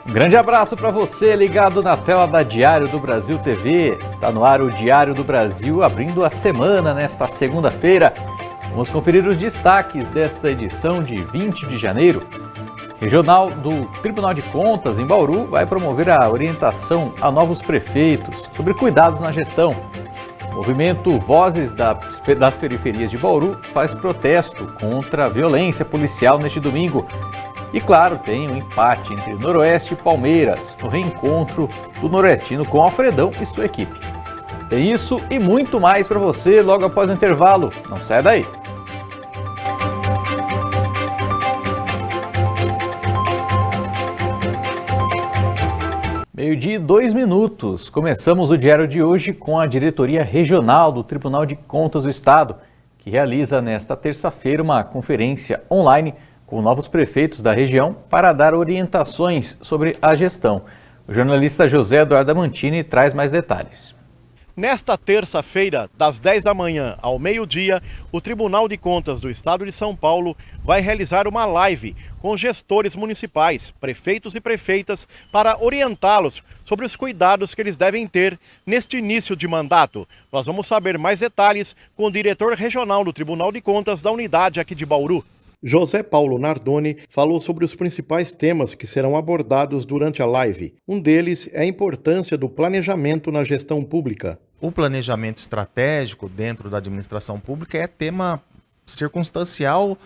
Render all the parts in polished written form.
Um grande abraço para você ligado na tela da Diário do Brasil TV. Está no ar o Diário do Brasil, abrindo a semana nesta segunda-feira. Vamos conferir os destaques desta edição de 20 de janeiro. Regional do Tribunal de Contas, em Bauru, vai promover a orientação a novos prefeitos sobre cuidados na gestão. O movimento Vozes das Periferias de Bauru faz protesto contra a violência policial neste domingo. E claro, tem um empate entre Noroeste e Palmeiras no reencontro do noroestino com Alfredão e sua equipe. Tem isso e muito mais para você logo após o intervalo. Não sai daí! Meio-dia e 2 minutos. Começamos o diário de hoje com a Diretoria Regional do Tribunal de Contas do Estado, que realiza nesta terça-feira uma conferência online com novos prefeitos da região para dar orientações sobre a gestão. O jornalista José Eduardo Amantini traz mais detalhes. Nesta terça-feira, das 10 da manhã ao meio-dia, o Tribunal de Contas do Estado de São Paulo vai realizar uma live com gestores municipais, prefeitos e prefeitas, para orientá-los sobre os cuidados que eles devem ter neste início de mandato. Nós vamos saber mais detalhes com o diretor regional do Tribunal de Contas da unidade aqui de Bauru. José Paulo Nardoni falou sobre os principais temas que serão abordados durante a live. Um deles é a importância do planejamento na gestão pública. O planejamento estratégico dentro da administração pública é tema circunstancial,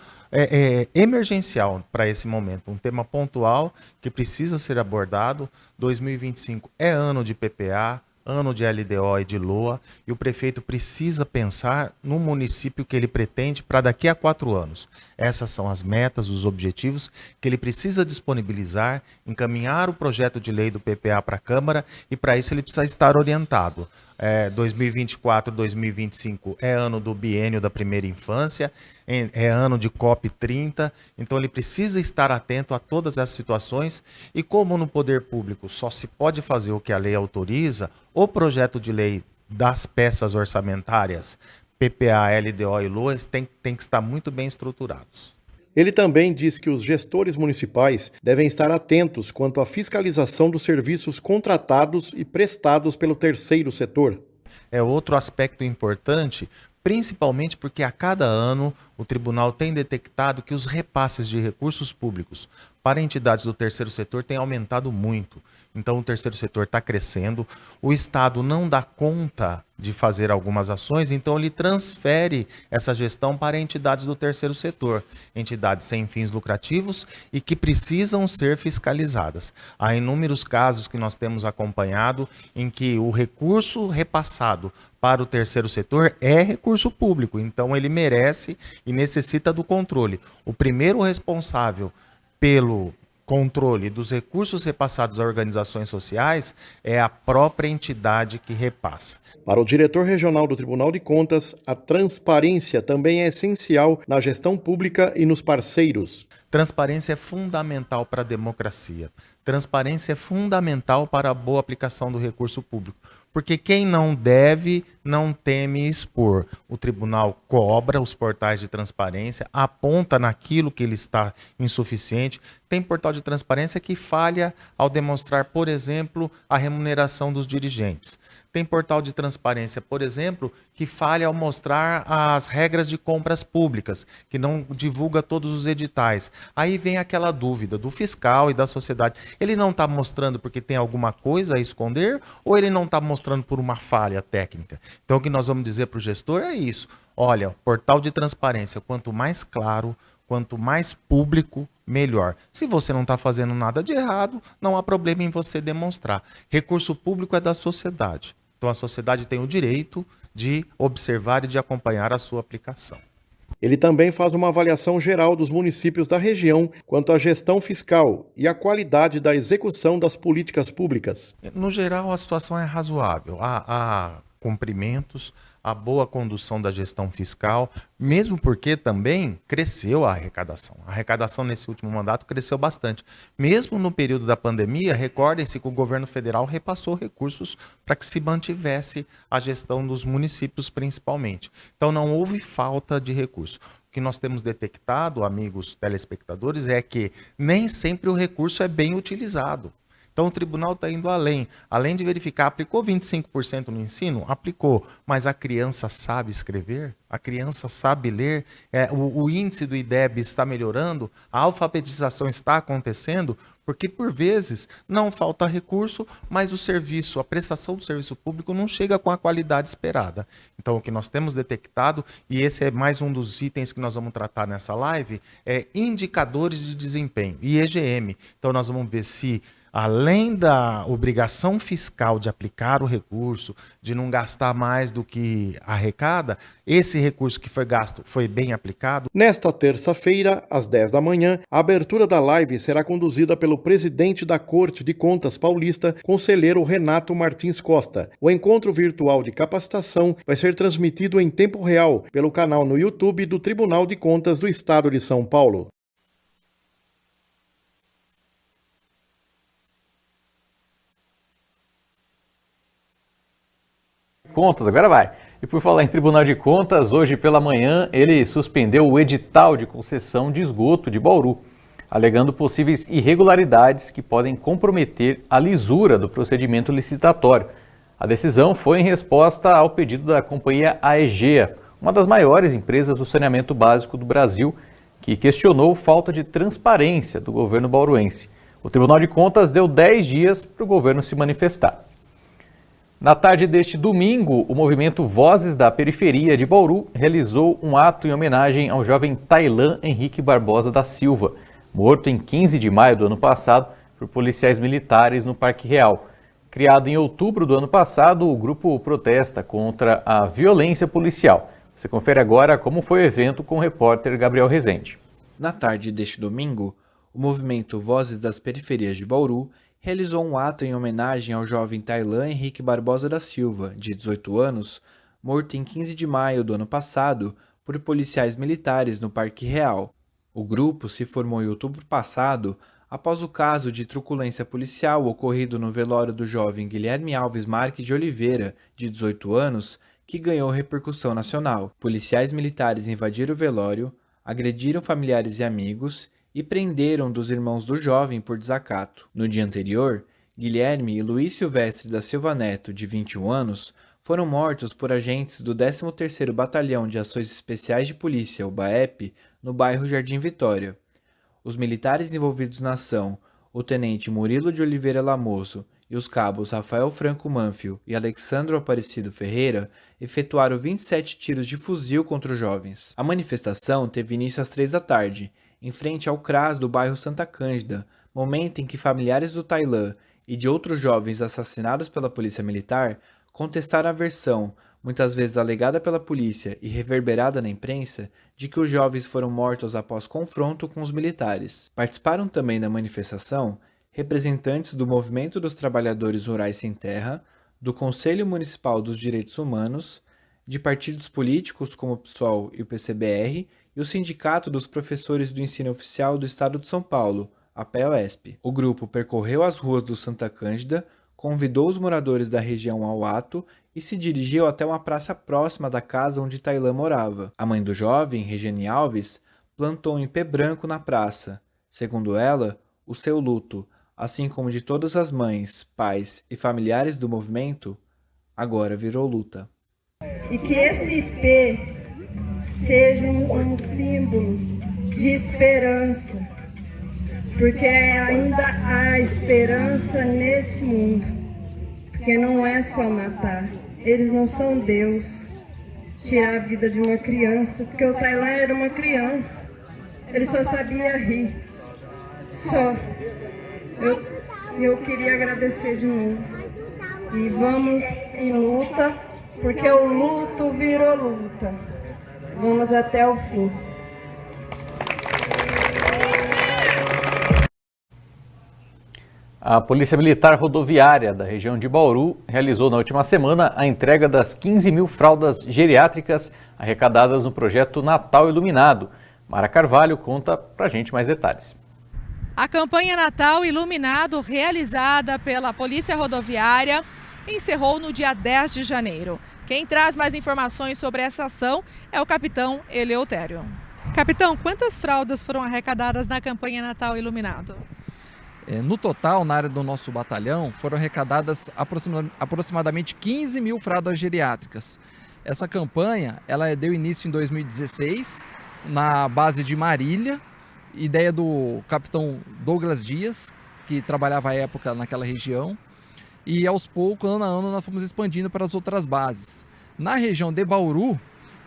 emergencial para esse momento. Um tema pontual que precisa ser abordado. 2025 é ano de PPA, ano de LDO e de LOA, e o prefeito precisa pensar no município que ele pretende para daqui a 4 anos. Essas são as metas, os objetivos que ele precisa disponibilizar, encaminhar o projeto de lei do PPA para a Câmara, e para isso ele precisa estar orientado. 2024, 2025 é ano do biênio da primeira infância, é ano de COP 30, então ele precisa estar atento a todas essas situações, e como no poder público só se pode fazer o que a lei autoriza, o projeto de lei das peças orçamentárias, PPA, LDO e LOA, tem que estar muito bem estruturados. Ele também diz que os gestores municipais devem estar atentos quanto à fiscalização dos serviços contratados e prestados pelo terceiro setor. É outro aspecto importante, principalmente porque a cada ano o tribunal tem detectado que os repasses de recursos públicos para entidades do terceiro setor têm aumentado muito. Então o terceiro setor está crescendo, o Estado não dá conta de fazer algumas ações, então ele transfere essa gestão para entidades do terceiro setor, entidades sem fins lucrativos e que precisam ser fiscalizadas. Há inúmeros casos que nós temos acompanhado em que o recurso repassado para o terceiro setor é recurso público, então ele merece e necessita do controle. O primeiro responsável pelo controle dos recursos repassados a organizações sociais é a própria entidade que repassa. Para o diretor regional do Tribunal de Contas, a transparência também é essencial na gestão pública e nos parceiros. Transparência é fundamental para a democracia. Transparência é fundamental para a boa aplicação do recurso público. Porque quem não deve, não teme expor. O tribunal cobra os portais de transparência, aponta naquilo que ele está insuficiente. Tem portal de transparência que falha ao demonstrar, por exemplo, a remuneração dos dirigentes. Tem portal de transparência, por exemplo, que falha ao mostrar as regras de compras públicas, que não divulga todos os editais. Aí vem aquela dúvida do fiscal e da sociedade. Ele não está mostrando porque tem alguma coisa a esconder ou ele não está mostrando por uma falha técnica? Então o que nós vamos dizer para o gestor é isso. Olha, portal de transparência, quanto mais claro, quanto mais público, melhor. Se você não está fazendo nada de errado, não há problema em você demonstrar. Recurso público é da sociedade. Então a sociedade tem o direito de observar e de acompanhar a sua aplicação. Ele também faz uma avaliação geral dos municípios da região quanto à gestão fiscal e à qualidade da execução das políticas públicas. No geral, a situação é razoável. Há cumprimentos, a boa condução da gestão fiscal, mesmo porque também cresceu a arrecadação. A arrecadação nesse último mandato cresceu bastante. Mesmo no período da pandemia, recordem-se que o governo federal repassou recursos para que se mantivesse a gestão dos municípios principalmente. Então não houve falta de recurso. O que nós temos detectado, amigos telespectadores, é que nem sempre o recurso é bem utilizado. Então o tribunal está indo além de verificar, aplicou 25% no ensino? Aplicou, mas a criança sabe escrever? A criança sabe ler? O índice do IDEB está melhorando? A alfabetização está acontecendo? Porque, por vezes, não falta recurso, mas o serviço, a prestação do serviço público não chega com a qualidade esperada. Então, o que nós temos detectado, e esse é mais um dos itens que nós vamos tratar nessa live, é indicadores de desempenho, IEGM. Então, nós vamos ver se, além da obrigação fiscal de aplicar o recurso, de não gastar mais do que arrecada, esse recurso que foi gasto foi bem aplicado. Nesta terça-feira, às 10 da manhã, a abertura da live será conduzida pelo presidente da Corte de Contas Paulista, conselheiro Renato Martins Costa. O encontro virtual de capacitação vai ser transmitido em tempo real pelo canal no YouTube do Tribunal de Contas do Estado de São Paulo. Contas, agora vai. E por falar em Tribunal de Contas, hoje pela manhã ele suspendeu o edital de concessão de esgoto de Bauru, alegando possíveis irregularidades que podem comprometer a lisura do procedimento licitatório. A decisão foi em resposta ao pedido da companhia Aegea, uma das maiores empresas do saneamento básico do Brasil, que questionou falta de transparência do governo bauruense. O Tribunal de Contas deu 10 dias para o governo se manifestar. Na tarde deste domingo, o movimento Vozes da Periferia de Bauru realizou um ato em homenagem ao jovem Tailan Henrique Barbosa da Silva, morto em 15 de maio do ano passado por policiais militares no Parque Real. Criado em outubro do ano passado, o grupo protesta contra a violência policial. Você confere agora como foi o evento com o repórter Gabriel Rezende. Na tarde deste domingo, o movimento Vozes das Periferias de Bauru realizou um ato em homenagem ao jovem Tailan Henrique Barbosa da Silva, de 18 anos, morto em 15 de maio do ano passado por policiais militares no Parque Real. O grupo se formou em outubro passado após o caso de truculência policial ocorrido no velório do jovem Guilherme Alves Marques de Oliveira, de 18 anos, que ganhou repercussão nacional. Policiais militares invadiram o velório, agrediram familiares e amigos e prenderam um dos irmãos do jovem por desacato. No dia anterior, Guilherme e Luiz Silvestre da Silva Neto, de 21 anos, foram mortos por agentes do 13º Batalhão de Ações Especiais de Polícia, o BAEP, no bairro Jardim Vitória. Os militares envolvidos na ação, o tenente Murilo de Oliveira Lamoso e os cabos Rafael Franco Manfio e Alexandro Aparecido Ferreira efetuaram 27 tiros de fuzil contra os jovens. A manifestação teve início às 3 da tarde, em frente ao CRAS do bairro Santa Cândida, momento em que familiares do Tailan e de outros jovens assassinados pela polícia militar contestaram a versão, muitas vezes alegada pela polícia e reverberada na imprensa, de que os jovens foram mortos após confronto com os militares. Participaram também da manifestação representantes do Movimento dos Trabalhadores Rurais Sem Terra, do Conselho Municipal dos Direitos Humanos, de partidos políticos como o PSOL e o PCBR, e o Sindicato dos Professores do Ensino Oficial do Estado de São Paulo, a PEOSP. O grupo percorreu as ruas do Santa Cândida, convidou os moradores da região ao ato e se dirigiu até uma praça próxima da casa onde Tailan morava. A mãe do jovem, Regiane Alves, plantou um ipê branco na praça. Segundo ela, o seu luto, assim como de todas as mães, pais e familiares do movimento, agora virou luta. E que esse ipê seja um símbolo de esperança, porque ainda há esperança nesse mundo, porque não é só matar, eles não são Deus, tirar a vida de uma criança, porque o Tailan era uma criança, ele só sabia rir, só. Eu queria agradecer de novo, e vamos em luta, porque o luto virou luta. Vamos até o fim. A Polícia Militar Rodoviária da região de Bauru realizou na última semana a entrega das 15 mil fraldas geriátricas arrecadadas no projeto Natal Iluminado. Mara Carvalho conta pra gente mais detalhes. A campanha Natal Iluminado, realizada pela Polícia Rodoviária, encerrou no dia 10 de janeiro. Quem traz mais informações sobre essa ação é o capitão Eleutério. Capitão, quantas fraldas foram arrecadadas na campanha Natal Iluminado? No total, na área do nosso batalhão, foram arrecadadas aproximadamente 15 mil fraldas geriátricas. Essa campanha ela deu início em 2016, na base de Marília, ideia do capitão Douglas Dias, que trabalhava à época naquela região. E aos poucos, ano a ano, nós fomos expandindo para as outras bases. Na região de Bauru,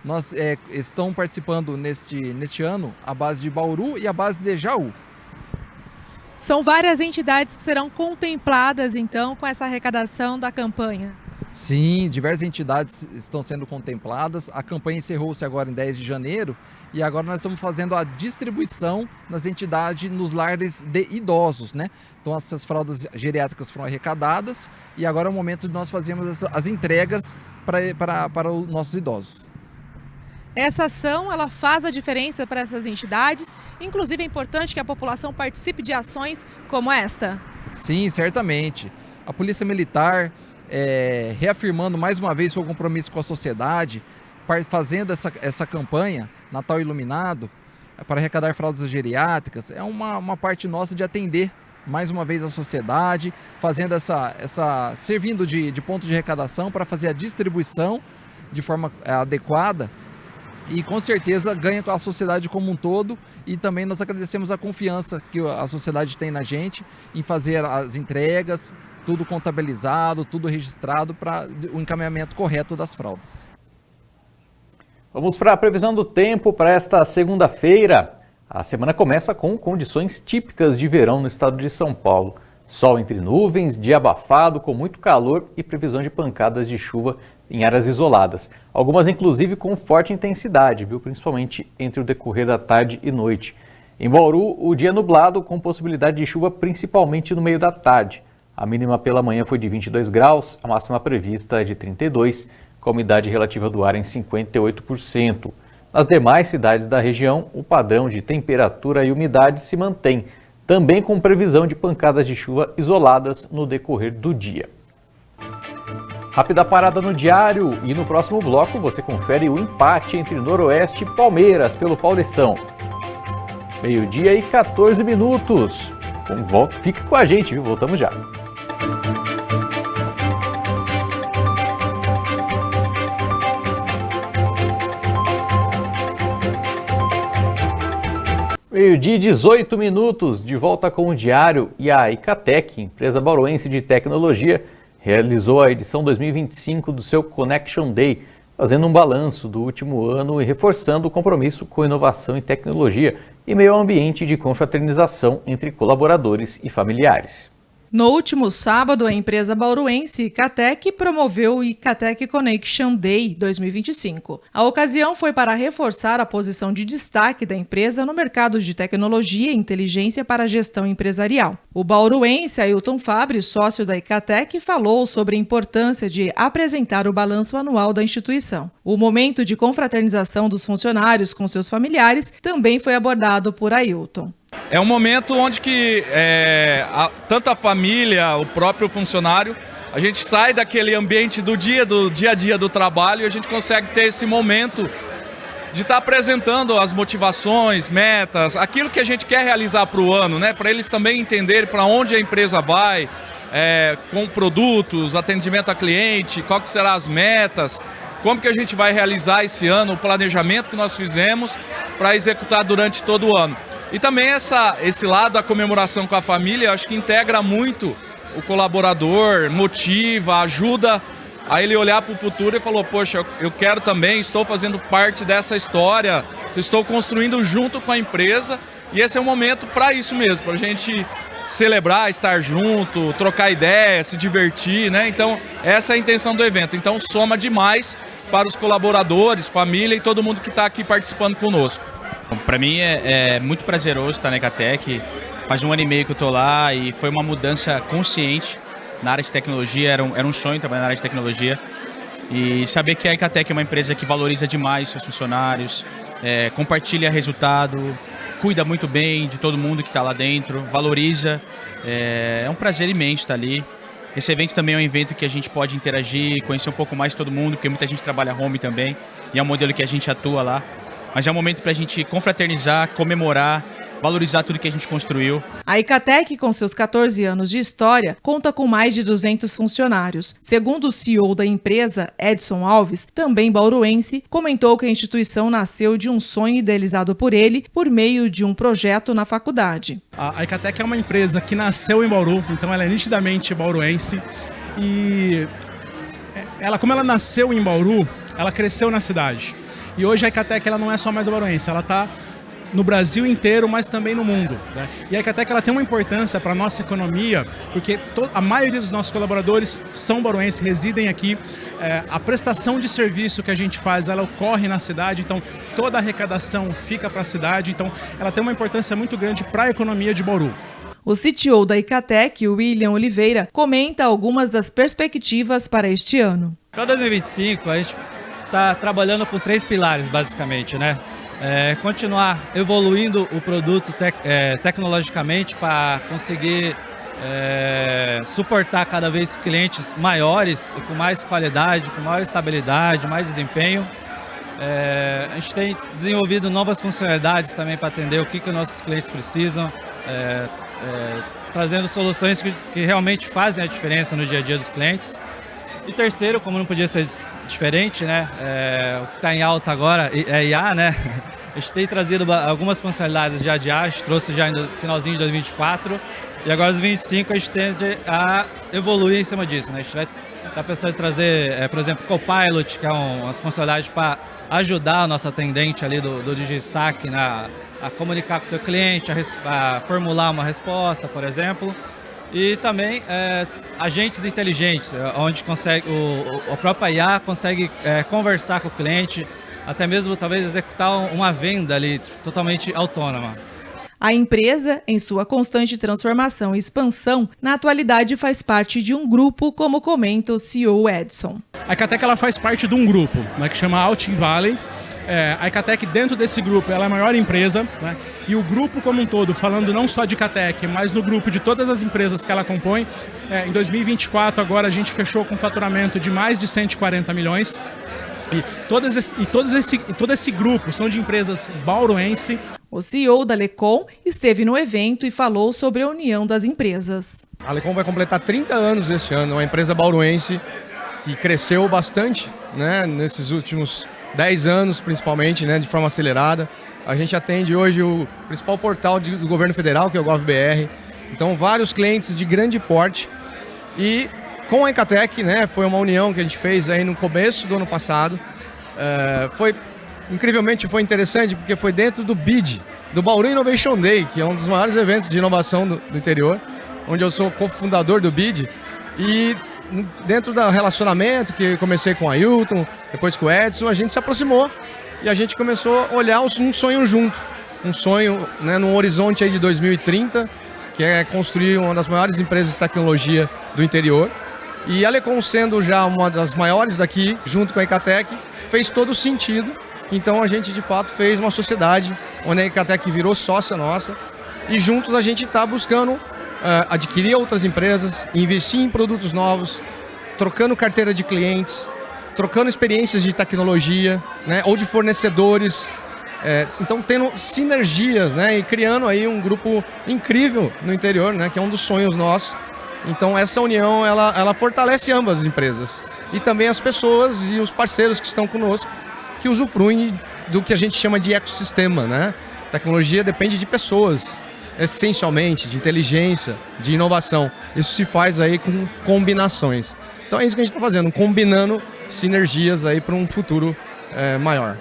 nós estão participando neste ano a base de Bauru e a base de Jaú. São várias entidades que serão contempladas, então, com essa arrecadação da campanha. Sim, diversas entidades estão sendo contempladas. A campanha encerrou-se agora em 10 de janeiro e agora nós estamos fazendo a distribuição nas entidades, nos lares de idosos, né? Então essas fraldas geriátricas foram arrecadadas e agora é o momento de nós fazermos as entregas para os nossos idosos. Essa ação ela faz a diferença para essas entidades, inclusive é importante que a população participe de ações como esta. Sim, certamente. A Polícia Militar, reafirmando mais uma vez seu compromisso com a sociedade, fazendo essa campanha Natal Iluminado para arrecadar fraldas geriátricas, é uma parte nossa de atender mais uma vez a sociedade, fazendo servindo de ponto de arrecadação para fazer a distribuição de forma adequada. E com certeza ganha com a sociedade como um todo e também nós agradecemos a confiança que a sociedade tem na gente em fazer as entregas, tudo contabilizado, tudo registrado para o encaminhamento correto das fraldas. Vamos para a previsão do tempo para esta segunda-feira. A semana começa com condições típicas de verão no estado de São Paulo. Sol entre nuvens, dia abafado, com muito calor e previsão de pancadas de chuva em áreas isoladas. Algumas inclusive com forte intensidade, principalmente entre o decorrer da tarde e noite. Em Bauru, o dia nublado com possibilidade de chuva principalmente no meio da tarde. A mínima pela manhã foi de 22 graus, a máxima prevista é de 32, com a umidade relativa do ar em 58%. Nas demais cidades da região, o padrão de temperatura e umidade se mantém, também com previsão de pancadas de chuva isoladas no decorrer do dia. Rápida parada no diário e no próximo bloco você confere o empate entre Noroeste e Palmeiras pelo Paulistão. 12h e 14 minutos. Fique com a gente, voltamos já. Meio-dia e 18 minutos, de volta com o diário. E a Icatec, empresa bauruense de tecnologia, realizou a edição 2025 do seu Connection Day, fazendo um balanço do último ano e reforçando o compromisso com inovação e tecnologia e meio ambiente de confraternização entre colaboradores e familiares. No último sábado, a empresa bauruense Icatec promoveu o Icatec Connection Day 2025. A ocasião foi para reforçar a posição de destaque da empresa no mercado de tecnologia e inteligência para a gestão empresarial. O bauruense Ailton Fabre, sócio da Icatec, falou sobre a importância de apresentar o balanço anual da instituição. O momento de confraternização dos funcionários com seus familiares também foi abordado por Ailton. É um momento onde tanto a família, o próprio funcionário, a gente sai daquele ambiente do dia a dia do trabalho e a gente consegue ter esse momento de estar apresentando as motivações, metas, aquilo que a gente quer realizar para o ano, né? Para eles também entenderem para onde a empresa vai, com produtos, atendimento a cliente, qual que serão as metas, como que a gente vai realizar esse ano, o planejamento que nós fizemos para executar durante todo o ano. E também esse lado da comemoração com a família, eu acho que integra muito o colaborador, motiva, ajuda a ele olhar para o futuro e falou, poxa, eu quero também, estou fazendo parte dessa história, estou construindo junto com a empresa e esse é o momento para isso mesmo, para a gente celebrar, estar junto, trocar ideias, se divertir, né? Então essa é a intenção do evento, então soma demais para os colaboradores, família e todo mundo que está aqui participando conosco. Para mim é muito prazeroso estar na Icatec, faz 1 ano e meio que eu estou lá e foi uma mudança consciente na área de tecnologia, era um sonho trabalhar na área de tecnologia e saber que a Icatec é uma empresa que valoriza demais seus funcionários, compartilha resultado, cuida muito bem de todo mundo que está lá dentro, valoriza, é um prazer imenso estar ali. Esse evento também é um evento que a gente pode interagir, conhecer um pouco mais todo mundo, porque muita gente trabalha home também e é um modelo que a gente atua lá. Mas é um momento para a gente confraternizar, comemorar valorizar tudo que a gente construiu. A Icatec, com seus 14 anos de história, conta com mais de 200 funcionários. Segundo o CEO da empresa, Edson Alves, também bauruense, comentou que a instituição nasceu de um sonho idealizado por ele por meio de um projeto na faculdade. A Icatec é uma empresa que nasceu em Bauru, então ela é nitidamente bauruense. E como ela nasceu em Bauru, ela cresceu na cidade. E hoje a Icatec ela não é só mais bauruense, ela está no Brasil inteiro, mas também no mundo, né? E a Icatec ela tem uma importância para a nossa economia, porque a maioria dos nossos colaboradores são bauruenses, residem aqui. A prestação de serviço que a gente faz, ela ocorre na cidade, então toda a arrecadação fica para a cidade, então ela tem uma importância muito grande para a economia de Bauru. O CTO da Icatec, William Oliveira, comenta algumas das perspectivas para este ano. Para 2025, a gente está trabalhando com 3 pilares, basicamente, né? Continuar evoluindo o produto tecnologicamente para conseguir suportar cada vez clientes maiores e com mais qualidade, com maior estabilidade, mais desempenho. A gente tem desenvolvido novas funcionalidades também para atender o que os nossos clientes precisam, trazendo soluções que realmente fazem a diferença no dia a dia dos clientes. E terceiro, como não podia ser diferente, né, o que está em alta agora é IA, né? A gente tem trazido algumas funcionalidades já de IA, a gente trouxe já no finalzinho de 2024 e agora em 2025 a gente tende a evoluir em cima disso, né? A gente vai estar pensando em trazer, por exemplo, Copilot, que é umas funcionalidades para ajudar a nossa atendente ali do DigiSac a comunicar com o seu cliente, a formular uma resposta, por exemplo. E também agentes inteligentes, onde consegue, a própria IA consegue conversar com o cliente, até mesmo talvez executar uma venda ali totalmente autônoma. A empresa, em sua constante transformação e expansão, na atualidade faz parte de um grupo, como comenta o CEO Edson. A Icatec ela faz parte de um grupo, né, que chama Altin Valley. A Icatec, dentro desse grupo, ela é a maior empresa, né? E o grupo como um todo, falando não só de Icatec, mas no grupo de todas as empresas que ela compõe, em 2024 agora a gente fechou com um faturamento de mais de 140 milhões. E todo esse grupo são de empresas bauruense. O CEO da Lecom esteve no evento e falou sobre a união das empresas. A Lecom vai completar 30 anos esse ano, é uma empresa bauruense que cresceu bastante, né, nesses últimos 10 anos, principalmente, né, de forma acelerada. A gente atende hoje o principal portal do governo federal, que é o GovBR. Então, vários clientes de grande porte. E com a Icatec, né, foi uma união que a gente fez aí no começo do ano passado. Incrivelmente foi interessante, porque foi dentro do BID, do Bauru Innovation Day, que é um dos maiores eventos de inovação do interior, onde eu sou cofundador do BID. E dentro do relacionamento, que comecei com o Ailton, depois com o Edson, a gente se aproximou e a gente começou a olhar um sonho junto. Um sonho, né, num horizonte aí de 2030, que é construir uma das maiores empresas de tecnologia do interior. E a Lecom, sendo já uma das maiores daqui, junto com a Icatec, fez todo sentido. Então a gente de fato fez uma sociedade onde a Icatec virou sócia nossa e juntos a gente está buscando adquirir outras empresas, investir em produtos novos, trocando carteira de clientes, trocando experiências de tecnologia, né, ou de fornecedores. Então tendo sinergias, né, e criando aí um grupo incrível no interior, né, que é um dos sonhos nossos. Então essa união ela fortalece ambas as empresas e também as pessoas e os parceiros que estão conosco, que usufruem do que a gente chama de ecossistema, né? Tecnologia depende de pessoas, essencialmente, de inteligência, de inovação. Isso se faz aí com combinações. Então é isso que a gente está fazendo, combinando sinergias aí para um futuro maior.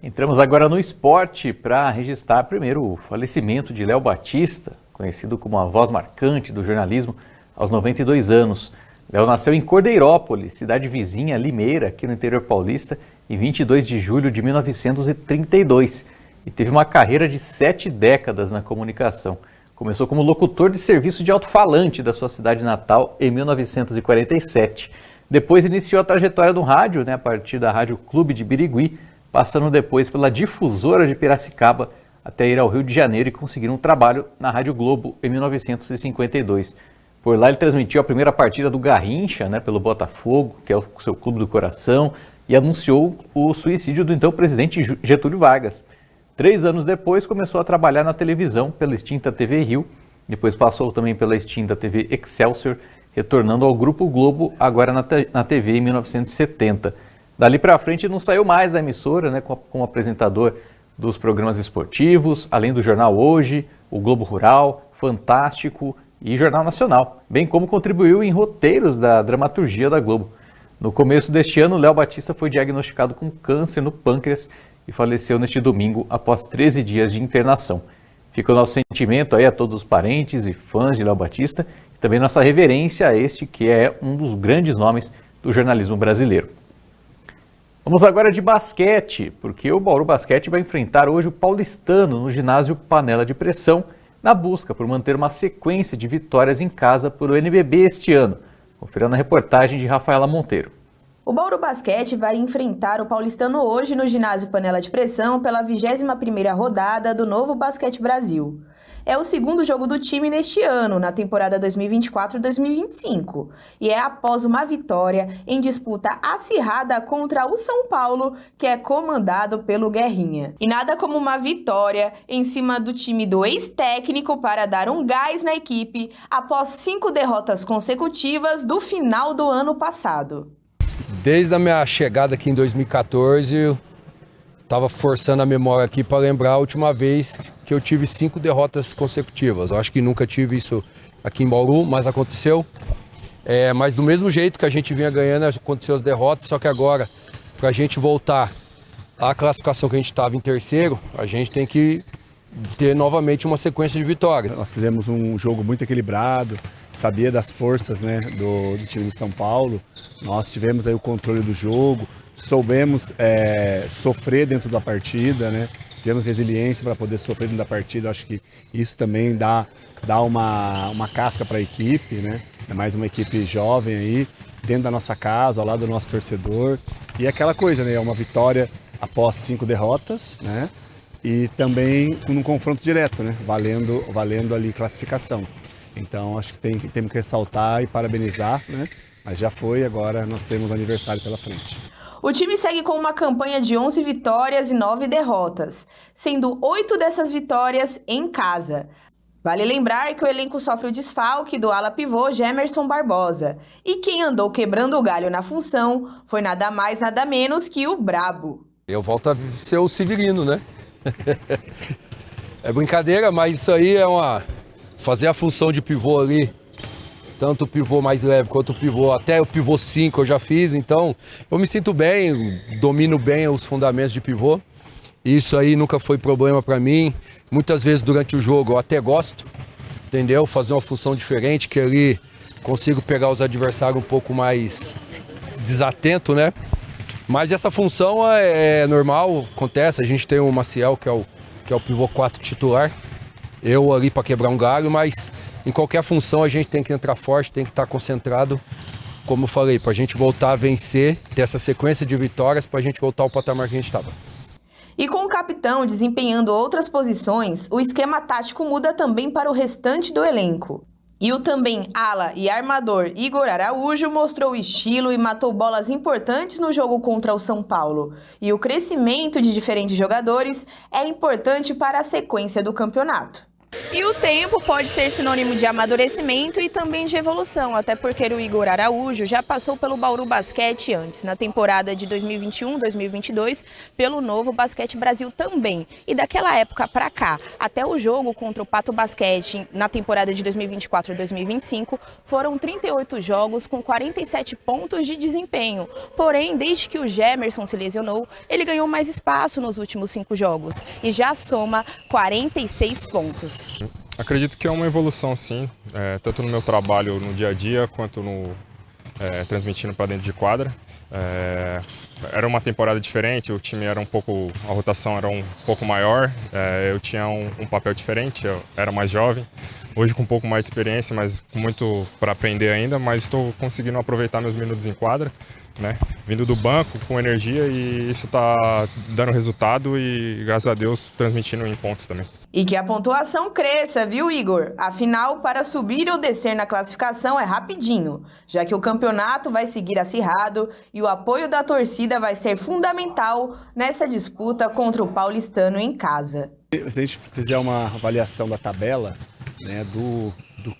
Entramos agora no esporte para registrar primeiro o falecimento de Léo Batista, conhecido como a voz marcante do jornalismo, aos 92 anos. Léo nasceu em Cordeirópolis, cidade vizinha Limeira, aqui no interior paulista, em 22 de julho de 1932 e teve uma carreira de 7 décadas na comunicação. Começou como locutor de serviço de alto-falante da sua cidade natal em 1947. Depois iniciou a trajetória no rádio, a partir da Rádio Clube de Birigui, passando depois pela Difusora de Piracicaba até ir ao Rio de Janeiro e conseguir um trabalho na Rádio Globo em 1952. Por lá ele transmitiu a primeira partida do Garrincha, pelo Botafogo, que é o seu clube do coração, e anunciou o suicídio do então presidente Getúlio Vargas. 3 anos depois, começou a trabalhar na televisão pela extinta TV Rio, depois passou também pela extinta TV Excelsior, retornando ao Grupo Globo, agora na TV em 1970. Dali para frente não saiu mais da emissora, né, como apresentador dos programas esportivos, além do Jornal Hoje, o Globo Rural, Fantástico e Jornal Nacional, bem como contribuiu em roteiros da dramaturgia da Globo. No começo deste ano, Léo Batista foi diagnosticado com câncer no pâncreas e faleceu neste domingo após 13 dias de internação. Fica o nosso sentimento aí a todos os parentes e fãs de Léo Batista e também nossa reverência a este que é um dos grandes nomes do jornalismo brasileiro. Vamos agora de basquete, porque o Bauru Basquete vai enfrentar hoje o Paulistano no ginásio Panela de Pressão, na busca por manter uma sequência de vitórias em casa por o NBB este ano. Confira na reportagem de Rafaela Monteiro. O Bauru Basquete vai enfrentar o Paulistano hoje no ginásio Panela de Pressão pela 21ª rodada do Novo Basquete Brasil. É o segundo jogo do time neste ano, na temporada 2024-2025, e é após uma vitória em disputa acirrada contra o São Paulo, que é comandado pelo Guerrinha. E nada como uma vitória em cima do time do ex-técnico para dar um gás na equipe após 5 derrotas consecutivas do final do ano passado. Desde a minha chegada aqui em 2014, eu estava forçando a memória aqui para lembrar a última vez que eu tive 5 derrotas consecutivas. Eu acho que nunca tive isso aqui em Bauru, mas aconteceu. Mas do mesmo jeito que a gente vinha ganhando, aconteceu as derrotas, só que agora, para a gente voltar à classificação que a gente estava em terceiro, a gente tem que ter novamente uma sequência de vitórias. Nós fizemos um jogo muito equilibrado, sabia das forças, né, do time de São Paulo. Nós tivemos aí o controle do jogo, soubemos sofrer dentro da partida, né? Tivemos resiliência para poder sofrer dentro da partida. Acho que isso também dá uma casca para a equipe, né? É mais uma equipe jovem aí, dentro da nossa casa, ao lado do nosso torcedor. E aquela coisa, né? É uma vitória após 5 derrotas, né? E também num confronto direto, né? Valendo ali classificação. Então acho que temos que ressaltar e parabenizar, né? Mas já foi, agora nós temos o aniversário pela frente. O time segue com uma campanha de 11 vitórias e 9 derrotas, sendo 8 dessas vitórias em casa. Vale lembrar que o elenco sofre o desfalque do ala pivô Gemerson Barbosa. E quem andou quebrando o galho na função foi nada mais nada menos que o Brabo. Eu volto a ser o Severino, né? É brincadeira, mas isso aí é fazer a função de pivô ali. Tanto o pivô mais leve quanto o pivô, até o pivô 5 eu já fiz, então eu me sinto bem, domino bem os fundamentos de pivô. Isso aí nunca foi problema para mim. Muitas vezes durante o jogo eu até gosto, entendeu? Fazer uma função diferente, que ali consigo pegar os adversários um pouco mais desatento, né? Mas essa função é normal, acontece. A gente tem o Maciel, que é o pivô 4 titular. Eu ali para quebrar um galho, mas em qualquer função a gente tem que entrar forte, tem que estar concentrado, como eu falei, para a gente voltar a vencer, ter essa sequência de vitórias para a gente voltar ao patamar que a gente estava. E com o capitão desempenhando outras posições, o esquema tático muda também para o restante do elenco. E o também ala e armador Igor Araújo mostrou estilo e matou bolas importantes no jogo contra o São Paulo. E o crescimento de diferentes jogadores é importante para a sequência do campeonato. E o tempo pode ser sinônimo de amadurecimento e também de evolução, até porque o Igor Araújo já passou pelo Bauru Basquete antes, na temporada de 2021-2022, pelo Novo Basquete Brasil também. E daquela época para cá, até o jogo contra o Pato Basquete na temporada de 2024-2025, foram 38 jogos com 47 pontos de desempenho. Porém, desde que o Gemerson se lesionou, ele ganhou mais espaço nos últimos 5 jogos e já soma 46 pontos. Acredito que é uma evolução, sim, tanto no meu trabalho no dia a dia quanto transmitindo para dentro de quadra. Era uma temporada diferente, o time era a rotação era um pouco maior, eu tinha um papel diferente, eu era mais jovem. Hoje com um pouco mais de experiência, mas com muito para aprender ainda, mas estou conseguindo aproveitar meus minutos em quadra, né? Vindo do banco com energia e isso está dando resultado e, graças a Deus, transmitindo em pontos também. E que a pontuação cresça, viu, Igor? Afinal, para subir ou descer na classificação é rapidinho, já que o campeonato vai seguir acirrado e o apoio da torcida vai ser fundamental nessa disputa contra o Paulistano em casa. Se a gente fizer uma avaliação da tabela, né, do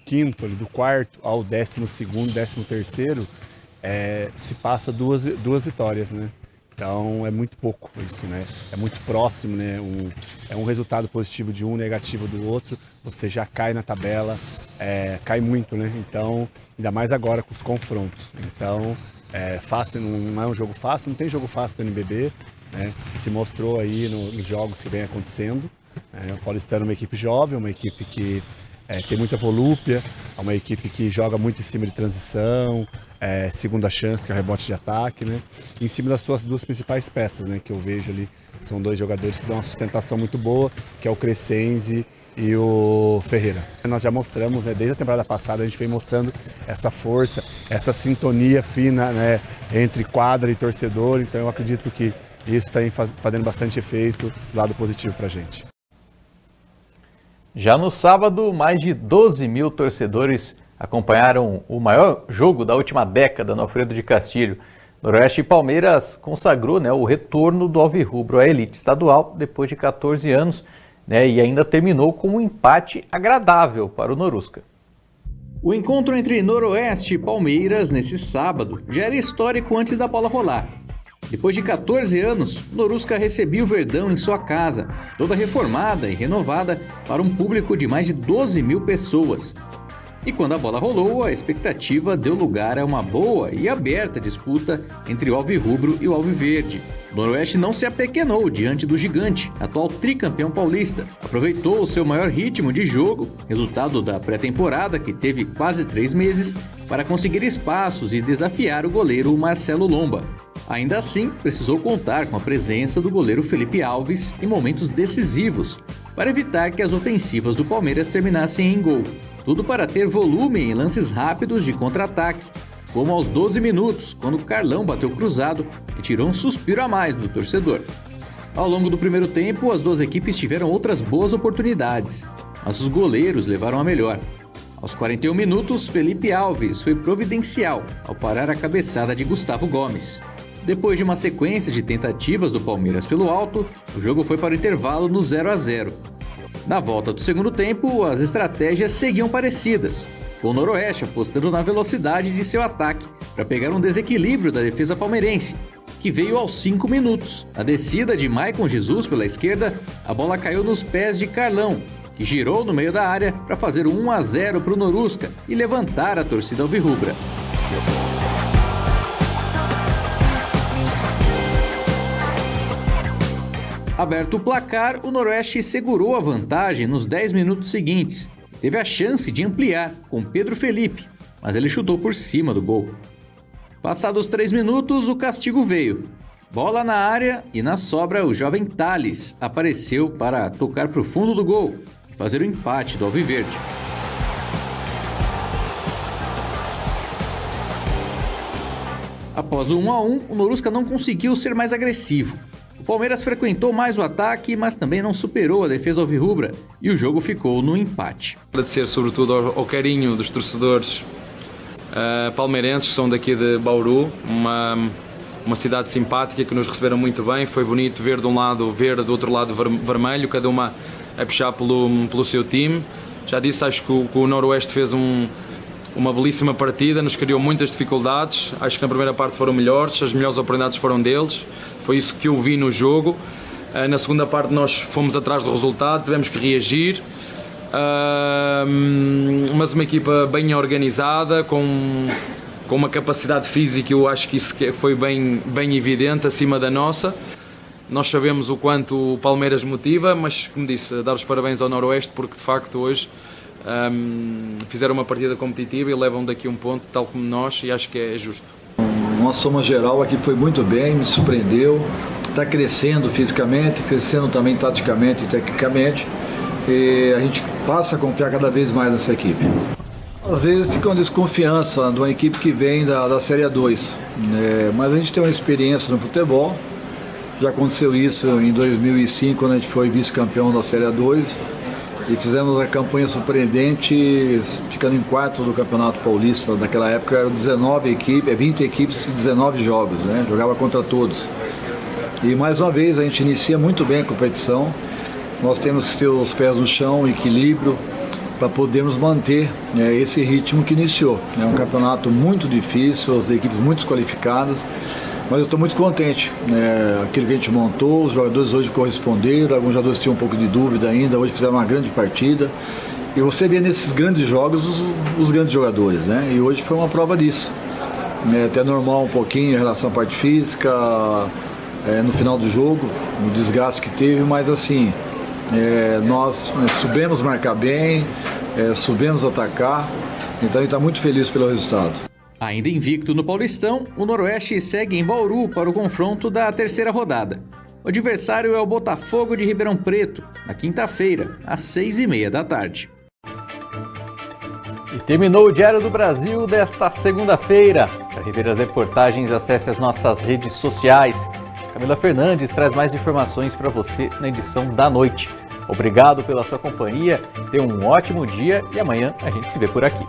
quinto, do quarto ao 12º, 13º, se passa duas vitórias, né? Então é muito pouco isso, né? É muito próximo, né? É um resultado positivo de um, negativo do outro, você já cai na tabela, cai muito, né? Então, ainda mais agora com os confrontos. Então, fácil, não é um jogo fácil, não tem jogo fácil do NBB, né? Se mostrou aí nos jogos que vem acontecendo. O Paulistano é uma equipe jovem, uma equipe que tem muita volúpia, é uma equipe que joga muito em cima de transição, segunda chance, que é o rebote de ataque, né? Em cima das suas duas principais peças, né? Que eu vejo ali, são dois jogadores que dão uma sustentação muito boa, que é o Crescenzi e o Ferreira. Nós já mostramos, né, desde a temporada passada, a gente vem mostrando essa força, essa sintonia fina, né, entre quadra e torcedor, então eu acredito que isso está fazendo bastante efeito do lado positivo para a gente. Já no sábado, mais de 12 mil torcedores acompanharam o maior jogo da última década no Alfredo de Castilho. Noroeste e Palmeiras consagrou, né, o retorno do Alvirrubro à elite estadual depois de 14 anos, né, e ainda terminou com um empate agradável para o Norusca. O encontro entre Noroeste e Palmeiras nesse sábado já era histórico antes da bola rolar. Depois de 14 anos, Norusca recebia o Verdão em sua casa, toda reformada e renovada para um público de mais de 12 mil pessoas. E quando a bola rolou, a expectativa deu lugar a uma boa e aberta disputa entre o Alvirrubro e o Alviverde. O Noroeste não se apequenou diante do gigante, atual tricampeão paulista. Aproveitou o seu maior ritmo de jogo, resultado da pré-temporada que teve quase 3 meses, para conseguir espaços e desafiar o goleiro Marcelo Lomba. Ainda assim, precisou contar com a presença do goleiro Felipe Alves em momentos decisivos, para evitar que as ofensivas do Palmeiras terminassem em gol. Tudo para ter volume em lances rápidos de contra-ataque, como aos 12 minutos, quando Carlão bateu cruzado e tirou um suspiro a mais do torcedor. Ao longo do primeiro tempo, as duas equipes tiveram outras boas oportunidades, mas os goleiros levaram a melhor. Aos 41 minutos, Felipe Alves foi providencial ao parar a cabeçada de Gustavo Gomes. Depois de uma sequência de tentativas do Palmeiras pelo alto, o jogo foi para o intervalo no 0-0. Na volta do segundo tempo, as estratégias seguiam parecidas, com o Noroeste apostando na velocidade de seu ataque para pegar um desequilíbrio da defesa palmeirense, que veio aos 5 minutos. Na descida de Maicon Jesus pela esquerda, a bola caiu nos pés de Carlão, que girou no meio da área para fazer o 1-0 para o Norusca e levantar a torcida alvirrubra. Aberto o placar, o Noroeste segurou a vantagem nos 10 minutos seguintes. Teve a chance de ampliar com Pedro Felipe, mas ele chutou por cima do gol. Passados 3 minutos, o castigo veio. Bola na área e na sobra o jovem Thales apareceu para tocar para o fundo do gol e fazer o empate do Alviverde. Após o 1-1, o Norusca não conseguiu ser mais agressivo. O Palmeiras frequentou mais o ataque, mas também não superou a defesa alvirrubra e o jogo ficou no empate. Agradecer sobretudo ao carinho dos torcedores palmeirenses que são daqui de Bauru, uma cidade simpática que nos receberam muito bem. Foi bonito ver de um lado verde, do outro lado vermelho, cada uma a puxar pelo seu time. Já disse, acho que o Noroeste fez uma belíssima partida, nos criou muitas dificuldades. Acho que na primeira parte foram melhores, as melhores oportunidades foram deles. Foi isso que eu vi no jogo. Na segunda parte nós fomos atrás do resultado, tivemos que reagir. Mas uma equipa bem organizada, com uma capacidade física, eu acho que isso foi bem evidente, acima da nossa. Nós sabemos o quanto o Palmeiras motiva, mas, como disse, dar os parabéns ao Noroeste, porque de facto hoje fizeram uma partida competitiva e levam daqui um ponto, tal como nós, e acho que é justo. Uma soma geral aqui foi muito bem, me surpreendeu, está crescendo fisicamente, crescendo também taticamente e tecnicamente. E a gente passa a confiar cada vez mais nessa equipe. Às vezes fica uma desconfiança de uma equipe que vem da Série A2, mas a gente tem uma experiência no futebol. Já aconteceu isso em 2005, quando a gente foi vice-campeão da Série A2 e fizemos uma campanha surpreendente, ficando em quarto do Campeonato Paulista. Naquela época eram 20 equipes e 19 jogos, né? Jogava contra todos. E mais uma vez a gente inicia muito bem a competição. Nós temos que ter os pés no chão, equilíbrio, para podermos manter esse ritmo que iniciou. É um campeonato muito difícil, as equipes muito qualificadas, mas eu estou muito contente. Aquilo que a gente montou, os jogadores hoje corresponderam, alguns jogadores tinham um pouco de dúvida ainda, hoje fizeram uma grande partida. E você vê nesses grandes jogos os grandes jogadores, né? E hoje foi uma prova disso. É até normal um pouquinho em relação à parte física, no final do jogo, o desgaste que teve, mas assim, nós soubemos marcar bem, soubemos atacar, então a gente está muito feliz pelo resultado. Ainda invicto no Paulistão, o Noroeste segue em Bauru para o confronto da terceira rodada. O adversário é o Botafogo de Ribeirão Preto, na quinta-feira, às 6h30 da tarde. E terminou o Diário do Brasil desta segunda-feira. Para rever as reportagens, acesse as nossas redes sociais. Camila Fernandes traz mais informações para você na edição da noite. Obrigado pela sua companhia, tenha um ótimo dia e amanhã a gente se vê por aqui.